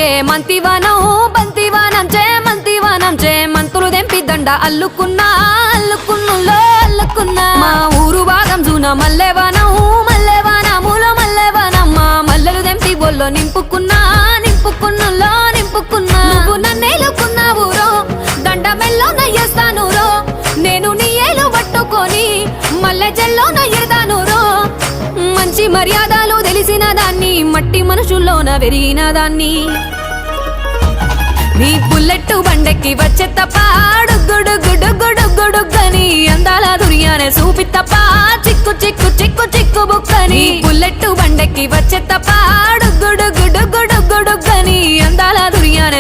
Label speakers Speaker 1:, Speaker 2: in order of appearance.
Speaker 1: చేమంతివనం బంతివనం చేమంతివనం చేమంతులు దెంపి దండ అల్లుకున్నా అల్లుకున్నులో అల్లుకున్నా మా ఊరు భాగం జూన మల్లెవనం మల్లెవనములో మల్లెవనం మా మల్లెలు దెంపి బొల్లో నింపుకున్నా నింపుకున్నులో నింపుకున్నా నువ్వు నన్నేలుకున్నావు రో దండ మెల్లో నయ్యేస్తాను రో నేను నీ ఏలు పట్టుకొని మల్లె జల్లో నయ్యేదాను రో మంచి మర్యాదలు తెలిసిన దాన్ని మట్టి మనుషుల్లోన వెరిగిన దాన్ని నీ బుల్లెట్టు బండెక్కి వచ్చే తప్ప డుగ్గుడుగ్గుడుగ్గుడుగ్గుడుగ్గని అందాల దుర్యానే చూపి తప్ప చిక్కు చిక్కు చిక్కు చిక్కు బుక్కని బుల్లెట్టు బండెక్కి వచ్చే తప్ప డుగ్గుడుగ్గుడుగ్గుడుగ్గుడుగ్గని అందాల దుర్యానే